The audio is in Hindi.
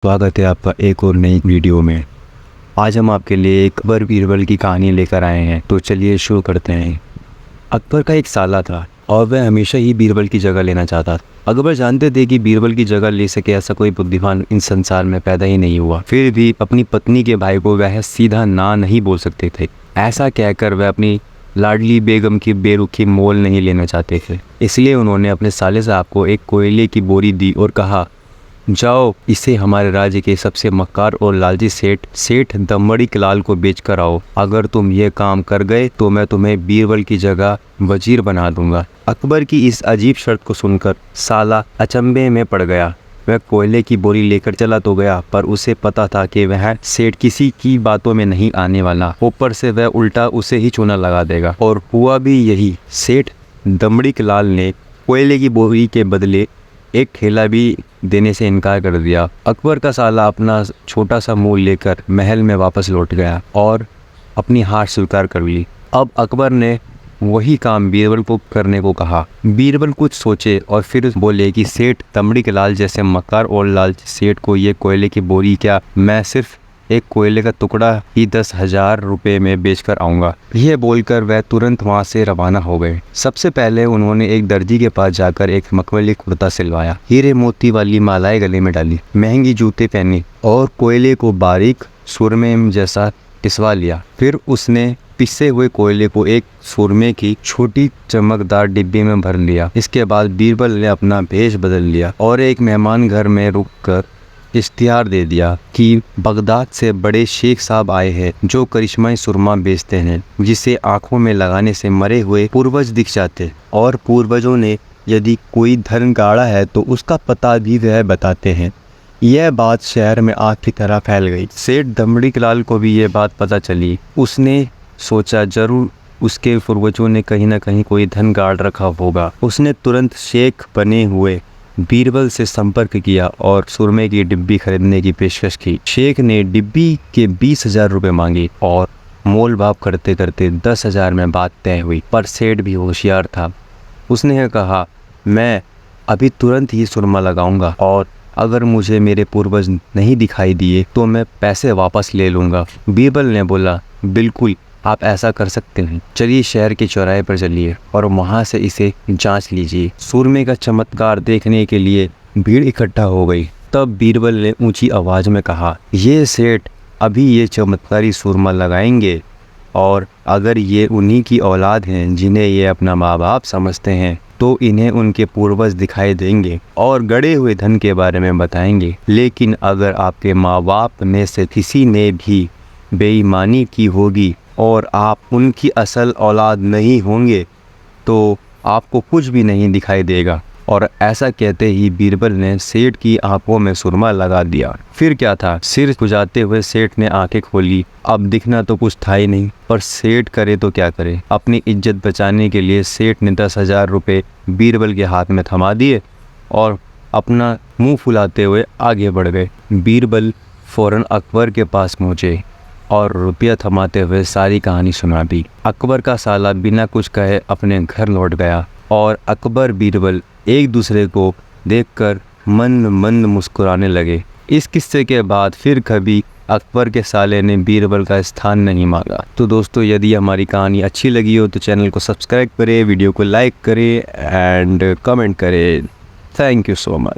स्वागत है आपका एक और नई वीडियो में। आज हम आपके लिए एक अकबर बीरबल की कहानी लेकर आए हैं, तो चलिए शुरू करते हैं। अकबर का एक साला था और वह हमेशा ही बीरबल की जगह लेना चाहता था। अकबर जानते थे कि बीरबल की जगह ले सके ऐसा कोई बुद्धिमान इन संसार में पैदा ही नहीं हुआ। फिर भी अपनी पत्नी के भाई को वह सीधा ना नहीं बोल सकते थे। ऐसा कहकर वह अपनी लाडली बेगम की बेरुखी मोल नहीं लेना चाहते थे। इसलिए उन्होंने अपने साले साहब को एक कोयले की बोरी दी और कहा, जाओ इसे हमारे राज्य के सबसे मक्कार और लालची सेठ दमड़ी लाल को बेच कर आओ। अगर तुम ये काम कर गए तो मैं तुम्हें बीरबल की जगह वजीर बना दूंगा। अकबर की इस अजीब शर्त को सुनकर साला अचंभे में पड़ गया। वह कोयले की बोरी लेकर चला तो गया, पर उसे पता था कि वह सेठ किसी की बातों में नहीं आने वाला। ऊपर से वह उल्टा उसे ही चूना लगा देगा। और हुआ भी यही। सेठ दमड़ी लाल ने कोयले की बोरी के बदले एक ठेला भी देने से इनकार कर दिया। अकबर का साला अपना छोटा सा मूल लेकर महल में वापस लौट गया और अपनी हार स्वीकार कर ली। अब अकबर ने वही काम बीरबल को करने को कहा। बीरबल कुछ सोचे और फिर बोले कि सेठ दमड़ी लाल जैसे मक्कार और लालची सेठ को ये कोयले की बोरी क्या, मैं सिर्फ एक कोयले का टुकड़ा ही 10,000 रुपये में बेचकर आऊँगा। यह बोलकर वह तुरंत वहाँ से रवाना हो गए। सबसे पहले उन्होंने एक दर्जी के पास जाकर एक मखमली कुर्ता सिलवाया, हीरे मोती वाली मालाएं गले में डाली, महंगी जूते पहनी और कोयले को बारीक सुरमे जैसा पिसवा लिया। फिर उसने पिसे हुए कोयले को एक सुरमे की छोटी चमकदार डिब्बी में भर लिया। इसके बाद बीरबल ने अपना भेष बदल लिया और एक मेहमान घर में रुककर इश्तिहार दे दिया कि बगदाद से बड़े शेख साहब आए हैं जो करिश्माई सुरमा बेचते हैं, जिसे आंखों में लगाने से मरे हुए पूर्वज दिख जाते और पूर्वजों ने यदि कोई धन गाड़ा है तो उसका पता भी वह बताते हैं। यह बात शहर में आग की तरह फैल गई। सेठ दमड़ी लाल को भी यह बात पता चली। उसने सोचा जरूर उसके पूर्वजों ने कहीं ना कहीं कोई धन गाड़ रखा होगा। उसने तुरंत शेख बने हुए बीरबल से संपर्क किया और सुरमे की डिब्बी खरीदने की पेशकश की। शेख ने डिब्बी के 20,000 रुपये मांगे और मोल भाव करते करते 10,000 में बात तय हुई। पर सेठ भी होशियार था। उसने कहा, मैं अभी तुरंत ही सुरमा लगाऊंगा और अगर मुझे मेरे पूर्वज नहीं दिखाई दिए तो मैं पैसे वापस ले लूँगा। बीरबल ने बोला, बिल्कुल आप ऐसा कर सकते हैं। चलिए शहर के चौराहे पर चलिए और वहां से इसे जांच लीजिए। सुरमे का चमत्कार देखने के लिए भीड़ इकट्ठा हो गई। तब बीरबल ने ऊंची आवाज में कहा, ये सेठ अभी ये चमत्कारी सुरमा लगाएंगे और अगर ये उन्हीं की औलाद हैं जिन्हें ये अपना माँ बाप समझते हैं तो इन्हें उनके पूर्वज दिखाई देंगे और गड़े हुए धन के बारे में बताएंगे। लेकिन अगर आपके माँ बाप में से किसी ने भी बेईमानी की होगी और आप उनकी असल औलाद नहीं होंगे तो आपको कुछ भी नहीं दिखाई देगा। और ऐसा कहते ही बीरबल ने सेठ की आंखों में सुरमा लगा दिया। फिर क्या था, सिर खुजाते हुए सेठ ने आंखें खोली। अब दिखना तो कुछ था ही नहीं, पर सेठ करे तो क्या करे। अपनी इज्जत बचाने के लिए सेठ ने 10,000 रुपये बीरबल के हाथ में थमा दिए और अपना मुंह फुलाते हुए आगे बढ़ गए। बीरबल फौरन अकबर के पास पहुँचे और रुपया थमाते हुए सारी कहानी सुना दी। अकबर का साला बिना कुछ कहे अपने घर लौट गया और अकबर बीरबल एक दूसरे को देखकर मंद मंद मुस्कुराने लगे। इस किस्से के बाद फिर कभी अकबर के साले ने बीरबल का स्थान नहीं मांगा। तो दोस्तों, यदि हमारी कहानी अच्छी लगी हो तो चैनल को सब्सक्राइब करें, वीडियो को लाइक करें एंड कमेंट करें। Thank you so much.